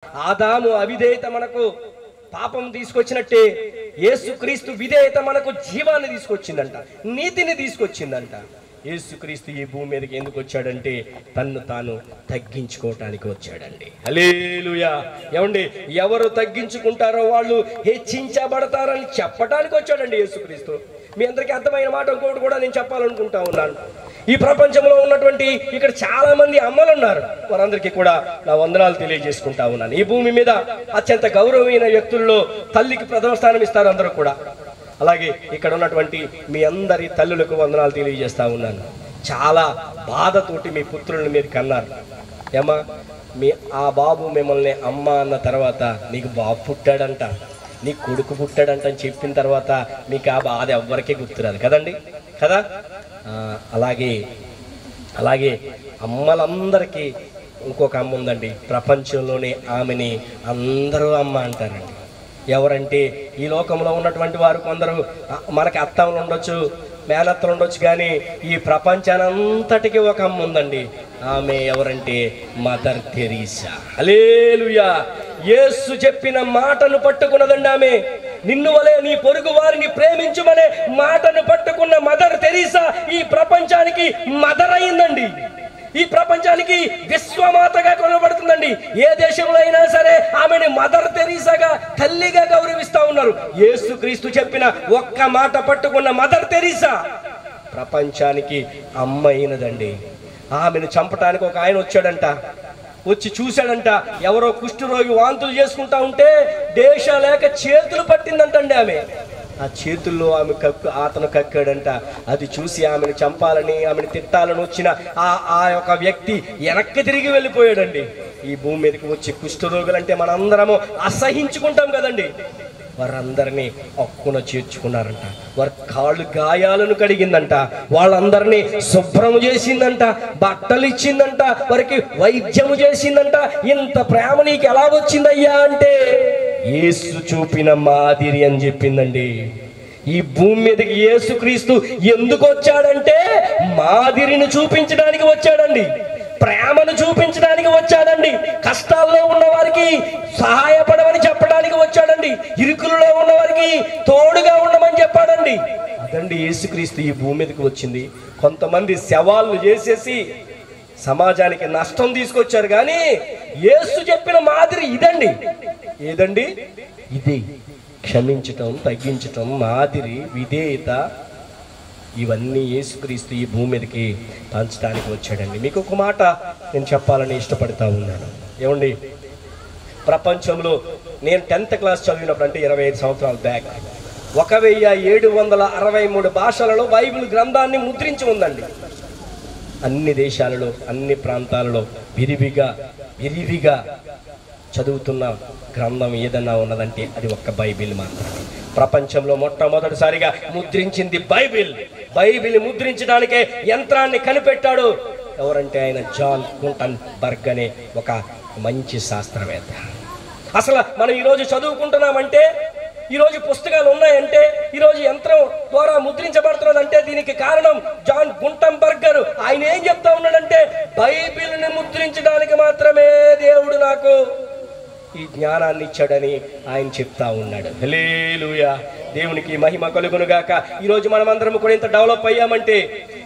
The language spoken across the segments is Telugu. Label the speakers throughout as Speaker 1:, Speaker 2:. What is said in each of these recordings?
Speaker 1: ఆదాము అవిధేయత మనకు పాపం తీసుకొచ్చినట్టే యేసుక్రీస్తు విధేయత మనకు జీవాన్ని తీసుకొచ్చిందంట, నీతిని తీసుకొచ్చిందంట. యేసుక్రీస్తు ఈ భూమి మీదకి ఎందుకు వచ్చాడంటే తన్ను తాను తగ్గించుకోవటానికి వచ్చాడండి. హల్లెలూయా. ఏమండి, ఎవరు తగ్గించుకుంటారో వాళ్ళు హెచ్చించబడతారని చెప్పడానికి వచ్చాడండి యేసుక్రీస్తు. మీ అందరికీ అర్థమైన మాట ఇంకోటి కూడా నేను చెప్పాలనుకుంటా ఉన్నాను. ఈ ప్రపంచంలో ఉన్నటువంటి ఇక్కడ చాలా మంది అమ్మలు ఉన్నారు, వారందరికీ కూడా నా వందనాలు తెలియజేసుకుంటా ఉన్నాను. ఈ భూమి మీద అత్యంత గౌరవమైన వ్యక్తుల్లో తల్లికి ప్రథమ స్థానం ఇస్తారు అందరూ కూడా. అలాగే ఇక్కడ ఉన్నటువంటి మీ అందరి తల్లులకు వందనాలు తెలియజేస్తా ఉన్నాను. చాలా బాధతోటి మీ పుత్రులను మీరు కన్నారు. ఏమా, ఆ బాబు మిమ్మల్ని అమ్మ అన్న తర్వాత నీకు బాబు పుట్టాడంట, నీ కొడుకు పుట్టాడంట అని చెప్పిన తర్వాత మీకు ఆ బాధ ఎవ్వరికీ గుర్తురాదు కదండి, కదా? అలాగే అమ్మలందరికీ ఇంకొక అమ్మ ఉందండి ప్రపంచంలోనే, ఆమెని అందరూ అమ్మ అంటారండి. ఎవరంటే ఈ లోకంలో ఉన్నటువంటి వారు కొందరు మనకి అత్తలు ఉండొచ్చు, మేనత్తలు ఉండొచ్చు, కానీ ఈ ప్రపంచానంతటికీ ఒక అమ్మ ఉందండి. ఆమె ఎవరంటే మదర్ తెరీసా. హల్లెలూయా. యేసు చెప్పిన మాటను పట్టుకున్నదండి ఆమె. నిన్ను వలె నీ పొరుగు వారిని ప్రేమించుమనే మాటను పట్టుకున్న మదర్ తెరీసా ఈ ప్రపంచానికి మదర్ అయిందండి. ఈ ప్రపంచానికి విశ్వమాతగా కొనబడుతుందండి. ఏ దేశంలో అయినా సరే ఆమెని మదర్ తెరీసాగా, తల్లిగా గౌరవిస్తా ఉన్నారు. యేసుక్రీస్తు చెప్పిన ఒక్క మాట పట్టుకున్న మదర్ తెరీసా ప్రపంచానికి అమ్మ అయినదండి. ఆమెను చంపటానికి ఒక ఆయన వచ్చాడంట, వచ్చి చూశాడంట. ఎవరో కుష్ఠరోగి వాంతులు చేసుకుంటా ఉంటే దేశ లేక చేతులు పట్టిందంటండి ఆమె. ఆ చేతుల్లో అతను కక్కాడంట. అది చూసి ఆమెను చంపాలని, ఆమెను తిట్టాలని వచ్చిన ఆ యొక్క వ్యక్తి వెనక్కి తిరిగి వెళ్ళిపోయాడండి. ఈ భూమి మీదకి వచ్చి కుష్ఠరోగులంటే మనందరము అసహించుకుంటాం కదండి. వారందరినీ అక్కున చేర్చుకున్నారంట. వారి కాళ్ళు గాయాలను కడిగిందంట, వాళ్ళందరినీ శుభ్రము చేసిందంట, బట్టలు ఇచ్చిందంట, వారికి వైద్యము చేసిందంట. ఇంత ప్రేమ నీకు ఎలా వచ్చిందయ్యా అంటే యేసు చూపిన మాదిరి అని చెప్పిందండి. ఈ భూమి మీదకి యేసుక్రీస్తు ఎందుకు వచ్చాడంటే మాదిరిని చూపించడానికి వచ్చాడండి, ప్రేమను చూపించడానికి వచ్చాడండి, కష్టాల్లో ఉన్న వారికి సహాయపడమని చెప్పడానికి వచ్చాడండి, ఇరుకులలో ఉన్న వారికి తోడుగా ఉండమని చెప్పాడండి. అదండి యేసుక్రీస్తు ఈ భూమి మీదకి వచ్చింది. కొంతమంది శవాళ్ళు చేసేసి సమాజానికి నష్టం తీసుకొచ్చారు, కానీ యేసు చెప్పిన మాదిరి ఇదండి. ఏదండి ఇది? క్షమించటం, తగ్గించటం, మాదిరి, విధేయత, ఇవన్నీ యేసుక్రీస్తు ఈ భూమి మీదకి పంచడానికి వచ్చాడండి. మీకు ఒక మాట నేను చెప్పాలని ఇష్టపడతా ఉన్నాను. ఏమండి, ప్రపంచంలో నేను 10th క్లాస్ చదివినప్పుడు, అంటే 25 సంవత్సరాల బ్యాక్, 1763 భాషలలో బైబిల్ గ్రంథాన్ని ముద్రించి ఉందండి. అన్ని దేశాలలో, అన్ని ప్రాంతాలలో విరివిగా చదువుతున్న గ్రంథం ఏదన్నా ఉన్నదంటే అది ఒక్క బైబిల్ మాత్రమే. ప్రపంచంలో మొట్టమొదటిసారిగా ముద్రించింది బైబిల్. బైబిల్ ముద్రించడానికే యంత్రాన్ని కనిపెట్టాడు. ఎవరంటే ఆయన జాన్ గుటెన్బర్గ్ అనే ఒక మంచి శాస్త్రవేత్త. అసలు మనం ఈరోజు చదువుకుంటున్నామంటే, ఈరోజు పుస్తకాలు ఉన్నాయంటే, ఈరోజు యంత్రం ద్వారా ముద్రించబడుతున్నదంటే దీనికి కారణం జాన్ గుటెన్బర్గ్ గారు. ఆయన ఏం చెప్తా ఉన్నాడంటే, బైబిల్ని ముద్రించడానికి మాత్రమే దేవుడు నాకు ఈ జ్ఞానాన్ని ఇచ్చాడని ఆయన చెప్తా ఉన్నాడు. హల్లెలూయా. దేవునికి మహిమ కలుగునుగాక. ఈరోజు మనం అందరం కూడా ఇంత డెవలప్ అయ్యామంటే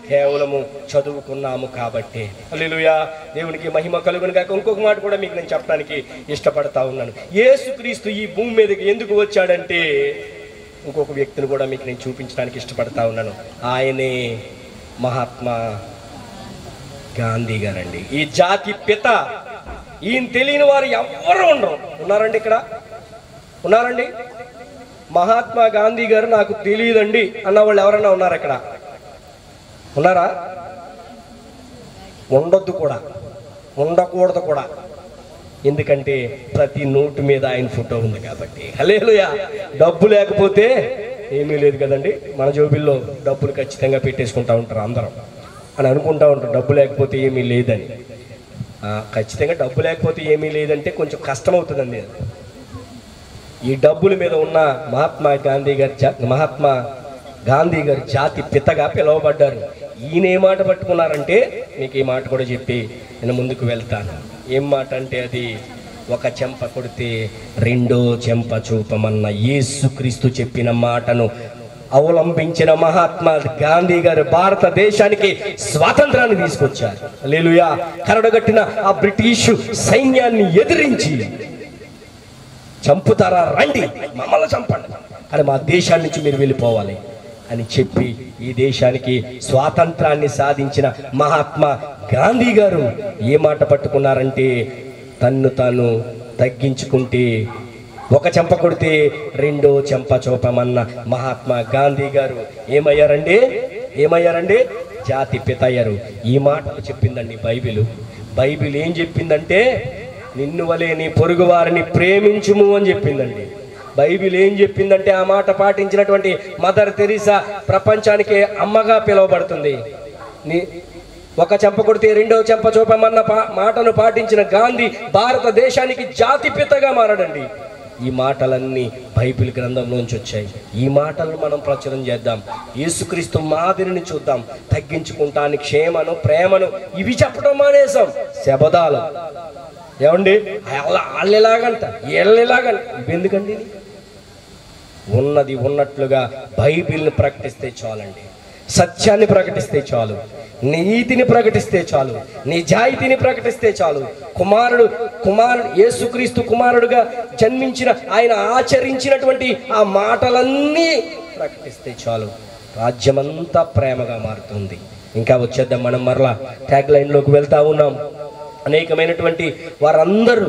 Speaker 1: కేవలము చదువుకున్నాము కాబట్టి. హల్లెలూయా. దేవునికి మహిమ కలుగునుగాక. ఇంకొక మాట కూడా మీకు నేను చెప్పడానికి ఇష్టపడతా ఉన్నాను. యేసుక్రీస్తు ఈ భూమి మీదకి ఎందుకు వచ్చాడంటే ఇంకొక వ్యక్తిని కూడా మీకు నేను చూపించడానికి ఇష్టపడతా ఉన్నాను. ఆయనే మహాత్మా గాంధీ గారండి, ఈ జాతి పిత. ఈయన తెలియని వారు ఎవ్వరూ ఉండరు. ఉన్నారండి? ఇక్కడ ఉన్నారండి? మహాత్మా గాంధీ గారు నాకు తెలియదండి అన్న వాళ్ళు ఎవరన్నా ఉన్నారా? ఇక్కడ ఉన్నారా? ఉండొద్దు కూడా, ఉండకూడదు కూడా. ఎందుకంటే ప్రతి నోటు మీద ఆయన ఫోటో ఉంది కాబట్టి. హల్లెలూయా. డబ్బు లేకపోతే ఏమీ లేదు కదండి. మన జోబిల్లో డబ్బులు ఖచ్చితంగా పెట్టేసుకుంటా ఉంటారు అందరం అని అనుకుంటా ఉంటారు, డబ్బు లేకపోతే ఏమీ లేదని. ఖచ్చితంగా డబ్బు లేకపోతే ఏమీ లేదంటే కొంచెం కష్టం అవుతుందండి. ఈ డబ్బుల మీద ఉన్న మహాత్మా గాంధీ గారు జాతి పితగా పిలువబడ్డారు. ఈయన ఏ మాట పట్టుకున్నారంటే మీకు ఈ మాట కూడా చెప్పి నేను ముందుకు వెళ్తాను. ఏం మాట అంటే అది ఒక చెంప కొడితే రెండో చెంప చూపమన్న యేసుక్రీస్తు చెప్పిన మాటను అవలంబించిన మహాత్మా గాంధీ గారు భారతదేశానికి స్వాతంత్రాన్ని తీసుకొచ్చారు. హల్లెలూయా. కరడుగట్టిన ఆ బ్రిటిష్ సైన్యాన్ని ఎదిరించి చంపుతారా, రండి మమ్మల్ని చంపండి, కానీ మా దేశాన్ని నుంచి మీరు వెళ్ళిపోవాలి అని చెప్పి ఈ దేశానికి స్వాతంత్రాన్ని సాధించిన మహాత్మా గాంధీ గారు ఏ మాట పట్టుకున్నారంటే, తన్ను తాను తగ్గించుకుంటే ఒక చెంప కొడితే రెండో చెంప చూపమన్న మహాత్మా గాంధీ గారు ఏమయ్యారండి? జాతి పిత అయ్యారు. ఈ మాటలు చెప్పిందండి బైబిల్ ఏం చెప్పిందంటే, నిన్ను వలే నీ పొరుగు వారిని ప్రేమించుము అని చెప్పిందండి. బైబిల్ ఏం చెప్పిందంటే, ఆ మాట పాటించినటువంటి మదర్ తెరీసా ప్రపంచానికి అమ్మగా పిలువబడుతుంది. ఒక చెంప కొడితే రెండో చెంప చూపమన్న మాటను పాటించిన గాంధీ భారతదేశానికి జాతిపితగా మారాడండి. ఈ మాటలన్నీ బైబిల్ గ్రంథంలోంచి వచ్చాయి. ఈ మాటలను మనం ప్రచురం చేద్దాం. యేసుక్రీస్తు మాదిరిని చూద్దాం. తగ్గించుకుంటానికి క్షేమను, ప్రేమను ఇవి చెప్పడం మానేసాం. శబదాలు ఏమండి, వాళ్ళెలాగంట వీళ్ళెలాగంట, ఇవెందుకండి? ఉన్నది ఉన్నట్లుగా బైబిల్ని ప్రకటిస్తే చాలండి. సత్యాన్ని ప్రకటిస్తే చాలు, నీతిని ప్రకటిస్తే చాలు, నిజాయితీని ప్రకటిస్తే చాలు. కుమారుడు యేసుక్రీస్తు కుమారుడుగా జన్మించిన ఆయన ఆచరించినటువంటి ఆ మాటలన్నీ ప్రకటిస్తే చాలు, రాజ్యమంతా ప్రేమగా మారుతుంది. ఇంకా వచ్చేద్దాం, మనం మరలా ట్యాగ్ లైన్లోకి వెళ్తా ఉన్నాం. అనేకమైనటువంటి వారందరూ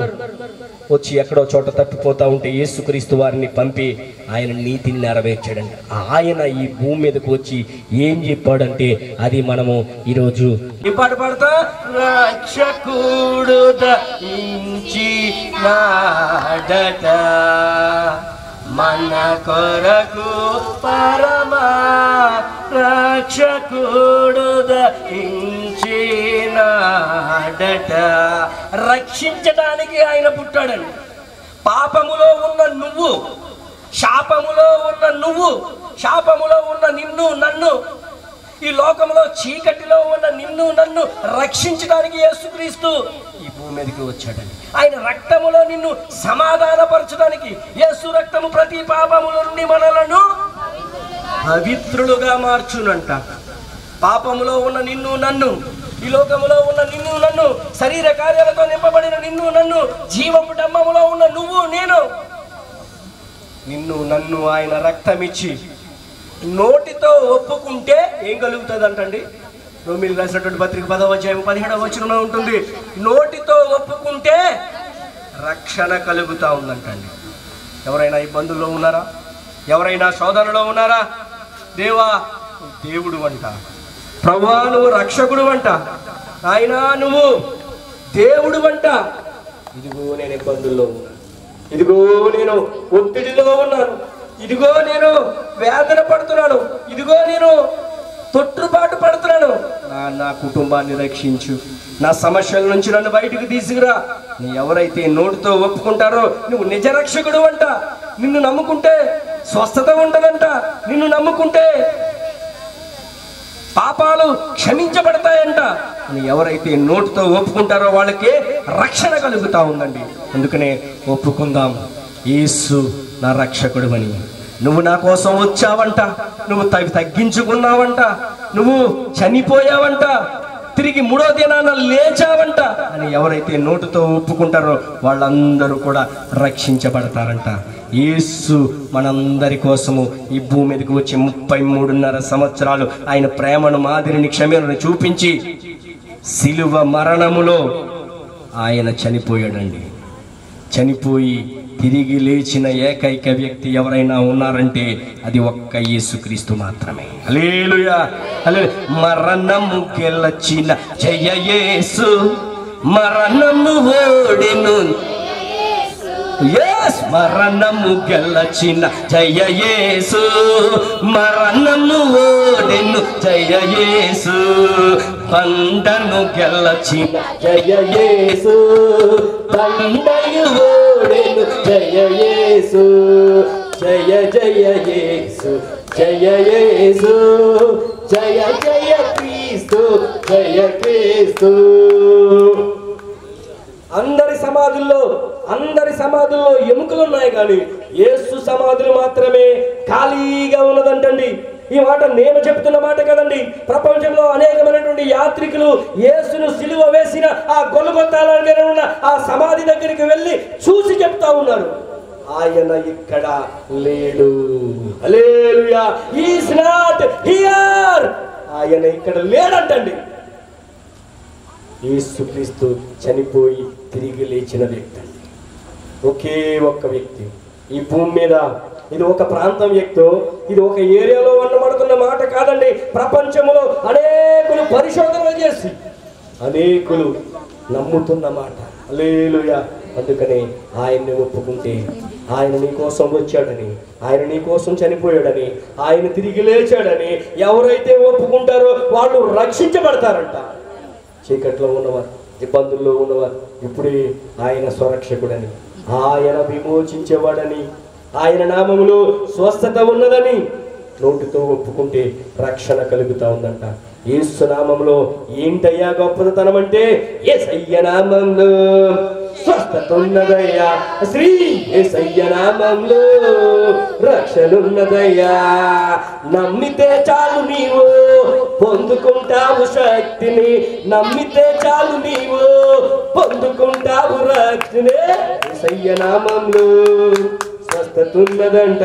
Speaker 1: వచ్చి ఎక్కడో చోట తప్పిపోతూ ఉంటే యేసుక్రీస్తు వారిని పంపి ఆయన నీతిని నెరవేర్చాడండి. ఆయన ఈ భూమి మీదకు వచ్చి ఏం చెప్పాడంటే, అది మనము ఈరోజు ఈ పాట పాడతా. రక్షకుడు దయించినాడట మన కొరకు పరమా రక్షకుడు దయించినాడట. రక్షించడానికి ఆయన పుట్టాడండి. పాపములో ఉన్న నువ్వు, శాపములో ఉన్న నువ్వు, శాపములో ఉన్న నిన్ను నన్ను, ఈ లోకంలో చీకటిలో ఉన్న నిన్ను నన్ను రక్షించడానికి యేసుక్రీస్తు ఈ భూమి మీదకి వచ్చాడండి. ఆయన రక్తములో నిన్ను సమాధానపరచడానికి, యేసు రక్తము ప్రతి పాపముల నుండి మనలను పవిత్రులుగా మార్చునంట. పాపములో ఉన్న నిన్ను నన్ను, ఈ లోకములో ఉన్న నిన్ను నన్ను, శరీర కార్యాలతో నింపబడిన నిన్ను నన్ను, జీవపు డమ్మములో ఉన్న నువ్వు నేను, నిన్ను నన్ను ఆయన రక్తమిచ్చి నోటితో ఒప్పుకుంటే ఏం కలుగుతుంది అంటండి? రోమీయులకు రాసినటువంటి పత్రిక 10వ అధ్యాయం 17వ వచనంలో ఉంటుంది. నోటితో ఒప్పుకుంటే రక్షణ కలుగుతా ఉందంటండి. ఎవరైనా ఇబ్బందుల్లో ఉన్నారా? ఎవరైనా శోధనలో ఉన్నారా? దేవా దేవుడు అంట, ప్రభువా నువ్వు రక్షకుడు అంట, ఆయన నువ్వు దేవుడు అంట. ఇదిగో నేను ఇబ్బందుల్లో ఉన్నాను, ఇదిగో నేను ఒత్తిడిలో ఉన్నాను, ఇదిగో నేను వేదన పడుతున్నాను, ఇదిగో నేను తొట్టుపాటు పడుతున్నాను, నా కుటుంబాన్ని రక్షించు, నా సమస్యల నుంచి నన్ను బయటకు తీసుకురా. నీ ఎవరైతే నోటితో ఒప్పుకుంటారో నువ్వు నిజ రక్షకుడు అంట. నిన్ను నమ్ముకుంటే స్వస్థత ఉంటదంట, నిన్ను నమ్ముకుంటే పాపాలు క్షమించబడతాయంట. అని ఎవరైతే నోటితో ఒప్పుకుంటారో వాళ్ళకి రక్షణ కలుగుతా ఉందండి. అందుకనే ఒప్పుకుందాం, యేసు నా రక్షకుడు అని. నువ్వు నా కోసం వచ్చావంట, నువ్వు తగ్గించుకున్నావంట, నువ్వు చనిపోయావంట, తిరిగి 3వ దినాన లేచావంట అని ఎవరైతే నోటితో ఒప్పుకుంటారో వాళ్ళందరూ కూడా రక్షించబడతారంట. యేసు మనందరి కోసము ఈ భూమి మీదకి వచ్చి 33.5 సంవత్సరాలు ఆయన ప్రేమను, మాదిరిని, క్షమను చూపించి సిలువ మరణములో ఆయన చనిపోయాడండి. చనిపోయి తిరిగి లేచిన ఏకైక వ్యక్తి ఎవరైనా ఉన్నారంటే అది ఒక్క యేసుక్రీస్తు మాత్రమే. హల్లెలూయా, హల్లెలూయా. మరణము గెలచిన జయ యేసు, మరణము ఓడెను, yes మరణము గెలచిన జయ యేసు, మరణము ఓడెను జయ యేసు, బండను గెలచిన జయ యేసు, బండయు ఓడెను జయ యేసు, జయ జయ యేసు, జయ యేసు, జయ జయ క్రీస్తు, జయ క్రీస్తు. అందరి సమాధుల్లో ఎముకలు ఉన్నాయి, కానీ యేసు సమాధులు మాత్రమే ఖాళీగా ఉన్నదంటండి. ఈ మాట నేను చెప్తున్న మాట కదండి. ప్రపంచంలో అనేకమైనటువంటి యాత్రికులు యేసును సిలువ వేసిన ఆ గొల్గొతాలో ఉన్న ఆ సమాధి దగ్గరికి వెళ్ళి చూసి చెప్తా ఉన్నారు, ఆయన ఇక్కడ లేడు. హల్లెలూయా, హి ఈస్ నాట్ హియర్. ఆయన ఇక్కడ లేడంటండి. యేసుక్రీస్తు చనిపోయి తిరిగి లేచిన వ్యక్తి అండి. ఒకే ఒక్క వ్యక్తి ఈ భూమి మీద. ఇది ఒక ప్రాంతం వ్యక్తో, ఇది ఒక ఏరియాలో అన్నబడుతున్న మాట కాదండి. ప్రపంచంలో అనేకులు పరిశోధనలు చేసి అనేకులు నమ్ముతున్న మాట. హల్లెలూయా. అందుకని ఆయన్ని ఒప్పుకుంటే, ఆయన నీ కోసం వచ్చాడని, ఆయన నీ కోసం చనిపోయాడని, ఆయన తిరిగి లేచాడని ఎవరైతే ఒప్పుకుంటారో వాళ్ళు రక్షించబడతారంట. చీకట్లో ఉన్నవారు, ఇబ్బందుల్లో ఉన్నవారు ఇప్పుడే ఆయన స్వరక్షకుడని, ఆయన విమోచించేవాడని, ఆయన నామములో స్వస్థత ఉన్నదని నోటితో ఒప్పుకుంటే రక్షణ కలుగుతా ఉందంట. యేసు నామములో ఏంటయ్యా గొప్పతనం అంటే, యేసయ్య నామములో స్వస్థత ఉన్నదయ్యా, శ్రీ యేసయ్య నామములో రక్షణ ఉన్నదయ్యా. నమ్మితే చాలు నీవు పొందుకుంటావు శక్తిని, నమ్మితే చాలు నీవు పొందుకుంటావు రక్షణే. యేసయ్య నామములో స్వస్థత ఉన్నదంట,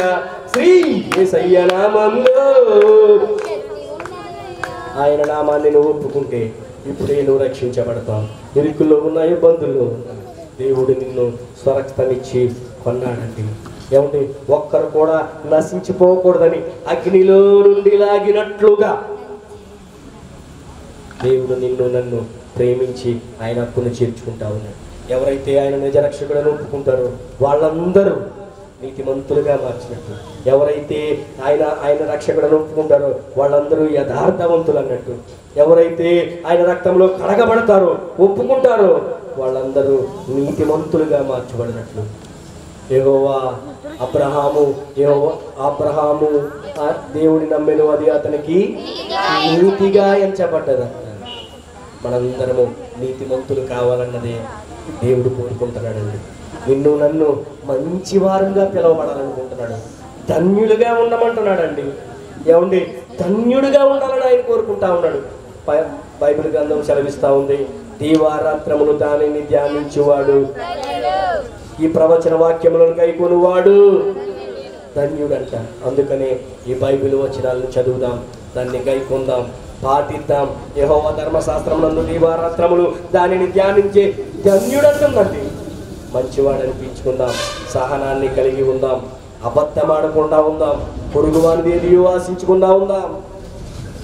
Speaker 1: శ్రీ యేసయ్య నామములో. ఆయన నామాన్ని నువ్వు ఒప్పుకుంటే ఇప్పుడే నువ్వు రక్షించబడతావు. ఇరుకుల్లో ఉన్న ఇబ్బందుల్లో దేవుడు నిన్ను స్వరక్షతనిచ్చి కొన్నాడండి. ఏమంటే ఒక్కరు కూడా నశించిపోకూడదని అగ్నిలో నుండి లాగినట్లుగా దేవుడు నిన్ను నన్ను ప్రేమించి ఆయన హక్కును చేర్చుకుంటా ఉన్నాడు. ఎవరైతే ఆయన నిజ రక్షకుడని ఒప్పుకుంటారో వాళ్ళందరూ నీతిమంతులుగా మార్చినట్టు, ఎవరైతే ఆయన రక్షకుడని ఒప్పుకుంటారో వాళ్ళందరూ యథార్థవంతులు అన్నట్టు, ఎవరైతే ఆయన రక్తంలో కడగబడతారో ఒప్పుకుంటారో వాళ్ళందరూ నీతిమంతులుగా మార్చబడినట్లు. యెహోవా అబ్రహాము దేవుని నమ్మెను, అది అతనికి నీతిగా ఎంచబడ్డదంట. మనందరము నీతిమంతులు కావాలన్నదే దేవుడు కోరుకుంటున్నాడండి. నిన్ను నన్ను మంచి వారంగా పిలవబడాలనుకుంటున్నాడు. ధన్యులుగా ఉండమంటున్నాడండి. ఏమండి, ధన్యుడిగా ఉండాలని ఆయన కోరుకుంటా ఉన్నాడు. బైబిల్ గ్రంథం సెలవిస్తా ఉంది, దీవారాత్రములు దానిని ధ్యానించువాడు, ఈ ప్రవచన వాక్యములను కైకొనువాడు ధన్యుడంట. అందుకనే ఈ బైబిల్ వచనాలను చదువుదాం, దాన్ని కైకొందాం, పాటిద్దాం. యెహోవా ధర్మశాస్త్రమునందు దీవారాత్రములు దానిని ధ్యానించే ధన్యుడంటుందండి. మంచివాడు అనిపించుకుందాం, సహనాన్ని కలిగి ఉందాం, అబద్ధమాడకుండా ఉందాం, పొరుగువానిది ఏదియో ఆశించకుండా ఉందాం,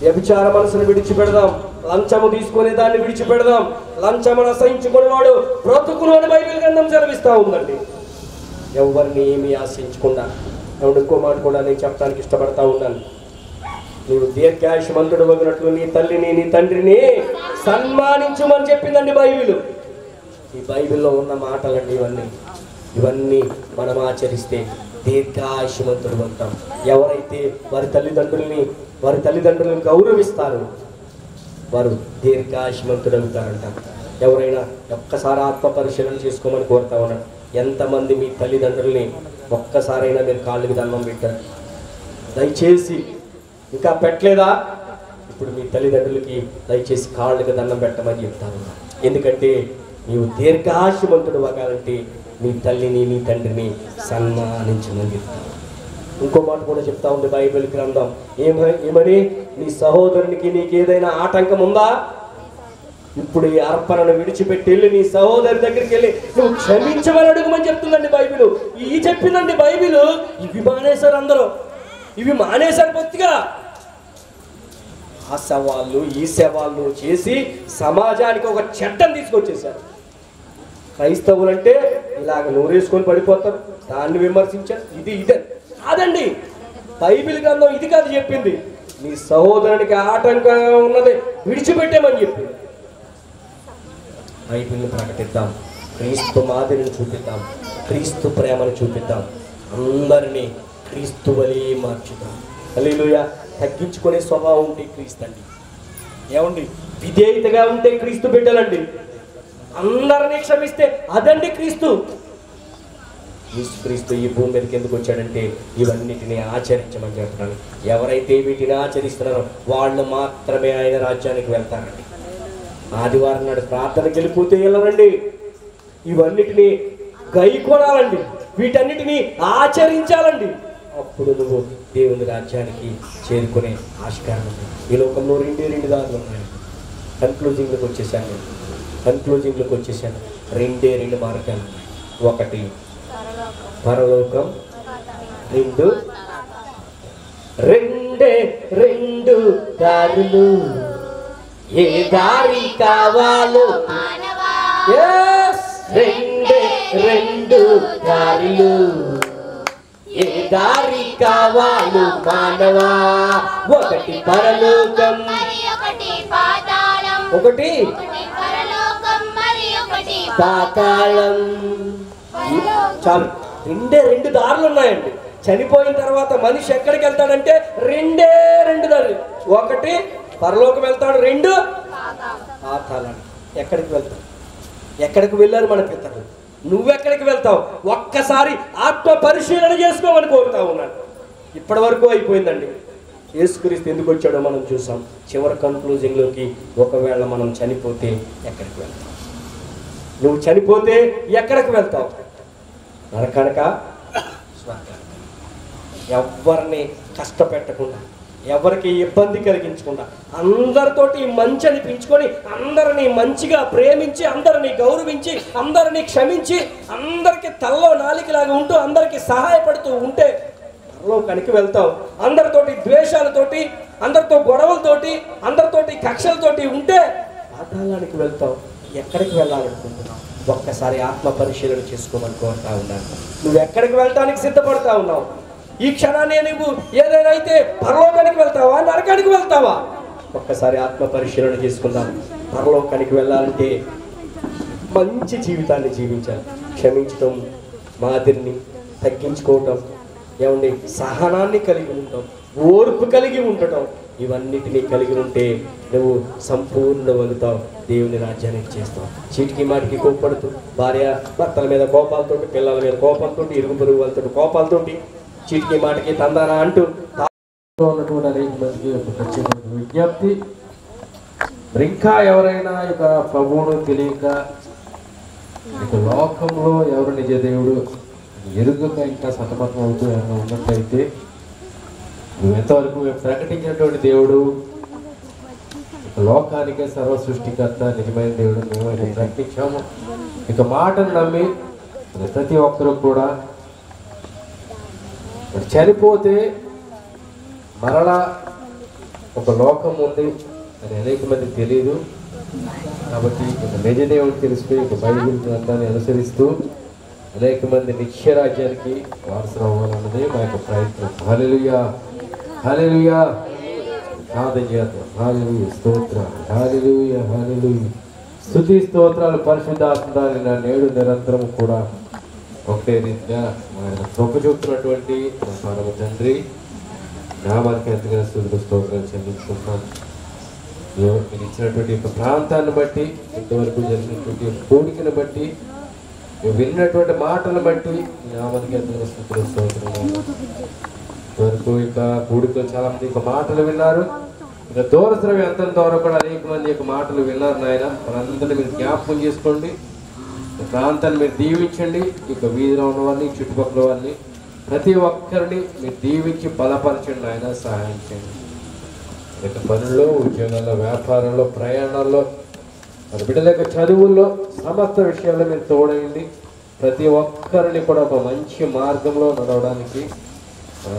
Speaker 1: వ్యభిచార మనసును విడిచిపెడదాం, లంచము తీసుకునే దాన్ని విడిచిపెడదాం. లంచమును అసహించుకునేవాడు బ్రతుకును అని బైబిల్ గ్రంథం సెలవిస్తూ ఉందండి. ఎవరిని ఏమీ ఆశించకుండా. ఇంకో మాట కూడా నేను చెప్పడానికి ఇష్టపడతా ఉన్నాను. నీవు దీర్ఘాయుష్మంతుడు వగినట్లు నీ తల్లిని నీ తండ్రిని సన్మానించుమని చెప్పిందండి బైబిల్. ఈ బైబిల్లో ఉన్న మాటలండి ఇవన్నీ మనం ఆచరిస్తే దీర్ఘాయుష్మంతుడు అవుతాం. ఎవరైతే వారి తల్లిదండ్రులను గౌరవిస్తారో వారు దీర్ఘాయుష్మంతుడు అవుతారంట. ఎవరైనా ఒక్కసారి ఆత్మ పరిశీలన చేసుకోమని కోరుతా ఉన్నాడు. ఎంతమంది మీ తల్లిదండ్రుల్ని ఒక్కసారైనా మీరు కాళ్ళకి దండం పెట్టారు? దయచేసి ఇంకా పెట్టలేదా? ఇప్పుడు మీ తల్లిదండ్రులకి దయచేసి కాళ్ళకి దండం పెట్టమని చెప్తా ఉన్నా. ఎందుకంటే నీవు దీర్ఘాయుష్మంతుడు అవ్వాలంటే నీ తల్లిని నీ తండ్రిని సన్మానించమని చెప్తాను. ఇంకో మాట కూడా చెప్తా ఉంది బైబిల్ గ్రంథం. ఏమని? నీ సహోదరునికి నీకేదైనా ఆటంకం ఉందా? ఇప్పుడు ఈ అర్పణను విడిచిపెట్టి వెళ్ళి నీ సహోదరి దగ్గరికి వెళ్ళి నువ్వు క్షమించమని అడుగుమని చెప్తుందండి బైబిల్. ఈ చెప్పిందండి బైబిల్. ఇవి మానేశారు, అందరూ ఇవి మానేశారు బొత్తిగా. ఆ సవాళ్ళు ఈ సవాళ్ళు చేసి సమాజానికి ఒక చట్టం తీసుకొచ్చేసారు. క్రైస్తవులంటే ఇలాగ నోరేసుకొని పడిపోతారు, దాన్ని విమర్శించారు, ఇదే కాదండి. బైబిల్ గ్రంథం ఇది కాదు చెప్పింది. నీ సహోదరునికి ఆటంకంగా ఉన్నది విడిచిపెట్టేమని చెప్పింది. బైబిల్ని ప్రకటిద్దాం, క్రీస్తు మాదిరిని చూపిద్దాం, క్రీస్తు ప్రేమను చూపిద్దాం, అందరినీ క్రీస్తు వలె మార్చుదాం. హల్లెలూయా. తగ్గించుకునే స్వభావం ఉంటే క్రీస్తు అండి. ఏమండి, విధేయతగా ఉంటే క్రీస్తు బిడ్డలండి. అందరినీ క్షమిస్తే అదండి క్రీస్తు. యేసుక్రీస్తు ఈ భూమి మీదకి ఎందుకు వచ్చాడంటే ఇవన్నిటిని ఆచరించమని చెప్పడానికి. ఎవరైతే వీటిని ఆచరిస్తున్నారో వాళ్ళు మాత్రమే ఆయన రాజ్యానికి వెళ్తారండి. ఆదివారం నాడు ప్రార్థనకి వెళ్ళిపోతే వెళ్ళరండి, ఇవన్నిటిని గైకొనాలండి, వీటన్నిటిని ఆచరించాలండి. అప్పుడు నువ్వు దేవుని రాజ్యానికి చేరుకునే ఆస్కారం ఉంది. ఈ లోకంలో రెండు దారులు ఉన్నాయి. కన్క్లూజింగ్లోకి వచ్చేసాను. రెండు మార్గాలు ఉన్నాయి. ఒకటి పరలోకం, రెండు దారులు. ఏ దారి కావాలో రెండు దారులు. ఏ దారి కావాలో మానవా, ఒకటి పరలోకం, ఒకటి పాతాళం. చాలు, రెండు దారులు ఉన్నాయండి. చనిపోయిన తర్వాత మనిషి ఎక్కడికి వెళ్తాడంటే రెండు దారులు. ఒకటి పరలోకం వెళ్తాడు, రెండు పాతాళం. ఎక్కడికి వెళ్తాడు? ఎక్కడికి వెళ్ళారు మన పితరులు? నువ్వెక్కడికి వెళ్తావు? ఒక్కసారి ఆత్మ పరిశీలన చేసుకోమని కోరుతా ఉన్నాను. ఇప్పటి వరకు అయిపోయిందండి. యేసుక్రీస్తు ఎందుకు వచ్చాడో మనం చూసాం. చివరి కన్క్లూజింగ్లోకి, ఒకవేళ మనం చనిపోతే ఎక్కడికి వెళ్తాం? నువ్వు చనిపోతే ఎక్కడికి వెళ్తావు? నరకానిక, స్వర్గానిక? ఎవరిని కష్టపెట్టకుండా, ఎవరికి ఇబ్బంది కలిగించకుండా, అందరితోటి మంచి అనిపించుకొని, అందరినీ మంచిగా ప్రేమించి, అందరినీ గౌరవించి, అందరినీ క్షమించి, అందరికీ తల్లో నాలికలాగా ఉంటూ, అందరికీ సహాయపడుతూ ఉంటే పరలోకానికి వెళ్తావు. అందరితోటి ద్వేషాలతోటి, అందరితో గొడవలతోటి, అందరితోటి కక్షలతోటి ఉంటే పాతాళానికి వెళ్తావు. ఎక్కడికి వెళ్ళాలనుకుంటున్నావు? ఒక్కసారి ఆత్మ పరిశీలన చేసుకోమని కోరుతా ఉన్నాను. నువ్వు ఎక్కడికి వెళ్ళటానికి సిద్ధపడతా ఉన్నావు? ఈ క్షణాన్ని నువ్వు ఏదైనా అయితే పరలోకానికి వెళ్తావా, నరకానికి వెళ్తావా? ఒక్కసారి ఆత్మ పరిశీలన చేసుకుందాం. పరలోకానికి వెళ్ళాలంటే మంచి జీవితాన్ని జీవించాలి. క్షమించడం, మాదిరిని తగ్గించుకోవటం, ఏమండి, సహనాన్ని కలిగి ఉండటం, ఓర్పు కలిగి ఉండటం, ఇవన్నిటినీ కలిగి ఉంటే నువ్వు సంపూర్ణమవుతావు, దేవుని రాజ్యానికి చేస్తావు. చీటికి మాటికి కోప్పడుతూ, భార్య భర్తల మీద కోపాలతో, పిల్లల మీద కోపాలతో, ఇరుగు పొరుగు వాళ్ళతో కోపాలతో, చీటికి మాటికి తందాన అంటూ
Speaker 2: ఉన్నటువంటి అనేక మందికి ఒక ప్రత్యేకమైన విజ్ఞప్తి. ఇంకా ఎవరైనా ఇక ప్రభువును తెలియక, ఇక లోకంలో ఎవరు నిజ దేవుడు ఎరుగక ఇంకా సతమతం అవుతూ ఏమైనా ఉన్నట్లయితే, నువ్వు ఎంతవరకు ప్రకటించినటువంటి దేవుడు లోకానికే సర్వ సృష్టికర్త, నిజమైన దేవుడు మేము ఆయన ప్రకటించాము. ఇక మాటను నమ్మి ప్రతి ఒక్కరూ కూడా చనిపోతే మరలా ఒక లోకం ఉంది అని అనేక మంది తెలియదు. కాబట్టి ఇక నిజ దేవుడు తెలిసిపోయి ఇక బైబిల్ గ్రంథాన్ని అనుసరిస్తూ అనేక మంది నిత్యరాజ్యానికి వారసులు అవ్వాలన్నదే మా యొక్క ప్రయత్నం. హల్లెలూయా, హల్లెలూయా, హల్లెలూయా, స్తోత్రాలు, హల్లెలూయా, హల్లెలూయా. స్తుతి స్తోత్రాలు పరిశుద్ధాత్మని నా నేడు నిరంతరం కూడా ఒకటే రీతిగా ఆయన కృప చూపుతున్నటువంటి మా పరమ తండ్రి నామానికి ఎంతగా స్తుతులు స్తోత్రాలు చెల్లించుకుంటున్నాను. మీరు ఇచ్చినటువంటి యొక్క ప్రాంతాన్ని బట్టి, ఇంతవరకు జరిగినటువంటి కోరికను బట్టి, విన్నటువంటి మాటలను బట్టి నామానికి ఎంతగా స్తుతులు స్తోత్రాలు. వరకు ఇక కూడికలో చాలా మంది ఇక మాటలు విన్నారు. ఇక దూరశ్రవి అంత ద్వారా కూడా అనేక మంది యొక్క మాటలు విన్నారు. నాయన మనందరినీ మీరు జ్ఞాపకం చేసుకోండి. ప్రాంతాన్ని మీరు దీవించండి. ఇక వీధిలో ఉన్న వారిని, చుట్టుపక్కల వారిని, ప్రతి ఒక్కరిని మీరు దీవించి బలపరచండి. ఆయన సహాయం చేయండి. ఇక పనుల్లో, ఉద్యోగాల్లో, వ్యాపారంలో, ప్రయాణాల్లో, మన బిడ్డల యొక్క చదువుల్లో, సమస్త విషయాల్లో మీరు తోడైంది. ప్రతి ఒక్కరిని కూడా ఒక మంచి మార్గంలో నడవడానికి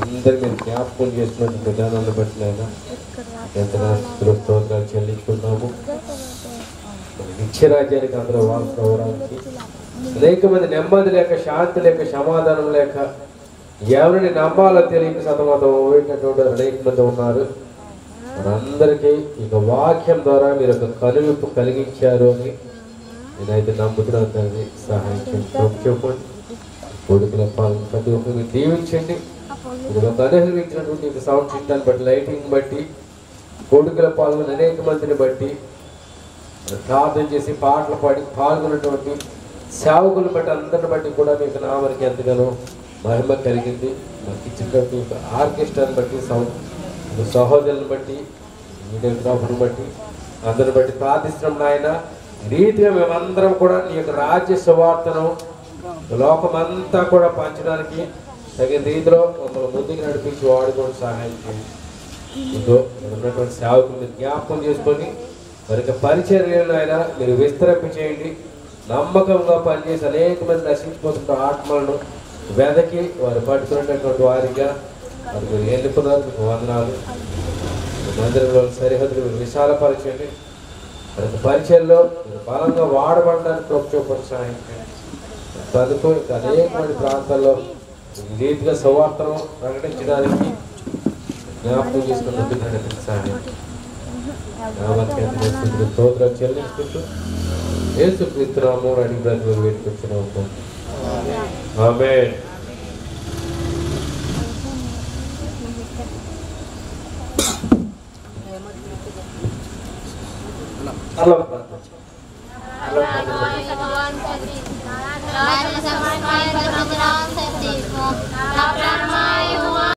Speaker 2: అందరి మీరు జ్ఞాపకం చేస్తున్న విధానాన్ని బట్టి ఆయన ఎంతగా స్తోత్రాలు చెల్లించుకున్నాము. నిత్యరాజ్యానికి అందరూ వారసులు అవ్వడానికి అనేక మంది నెమ్మది లేక, శాంతి లేక, సమాధానం లేక, ఎవరిని నమ్మాలో తెలియక సతమతం పోయినటువంటి అనేక మంది ఉన్నారు. మనందరికీ ఇక వాక్యం ద్వారా మీరు ఒక కనువిప్పు కలిగించారు అని నేనైతే నమ్ముతున్నాను. దాన్ని సహాయం చెప్పండి. కొడుకుల పాలన ప్రతి ఒక్కరిని దీవించండి. ఇది ఒక అనుభవించినటువంటి సౌండ్ సిస్టాన్ని బట్టి, లైటింగ్ బట్టి, కొడుకుల పాలన అనేక మందిని బట్టి ప్రార్థన చేసి పాటలు పాడి పాల్గొన్నటువంటి సేవకులు బట్టి అందరిని బట్టి కూడా మీకు నామరికి ఎంతగానో మహిమ కలిగింది. మాకు ఇచ్చినటువంటి ఆర్కెస్ట్రాని బట్టి సహోదరులను బట్టి వీడియోగ్రాఫర్ని బట్టి అందరిని బట్టి ప్రార్థిస్తున్నాం నాయన. రీతిగా మేమందరం కూడా నీ యొక్క రాజ్య సువార్తను లోకమంతా కూడా పంచడానికి తగిన రీతిలో మమ్మల్ని ముందుకు నడిపించి వాడుకొని సహాయం చేయండి. ఉన్నటువంటి సేవకులు మీరు జ్ఞాపకం చేసుకొని మరొక పరిచర్యలను ఆయన మీరు విస్తరింప చేయండి. నమ్మకంగా పనిచేసి అనేక మంది నశించిపోతున్న ఆత్మలను వెదకి వారు పట్టుకునేటటువంటి వారిగా వారు మీరు ఎన్నుకున్నారు. మీకు వందనాలు. మందిరంలో సరిహద్దులు మీరు విశాలపరచండి. మరొక పరిచయంలో మీరు బలంగా వాడబడడానికి చూపని సహాయం చేయండి. చదువుకు ఇంకా అనేక మంది ప్రాంతాల్లో ఈ రీతిగా సువార్తను ప్రకటించడానికి జ్ఞాపకం చేసుకున్నట్టు సహాయం స్తోత్రాలు చెల్లించుకుంటూ యేసుక్రీస్తు నామమున అడిగి బ్రతుకు వేడుకొచ్చున్నాము. ఆమేన్.
Speaker 1: Hello
Speaker 3: Halo,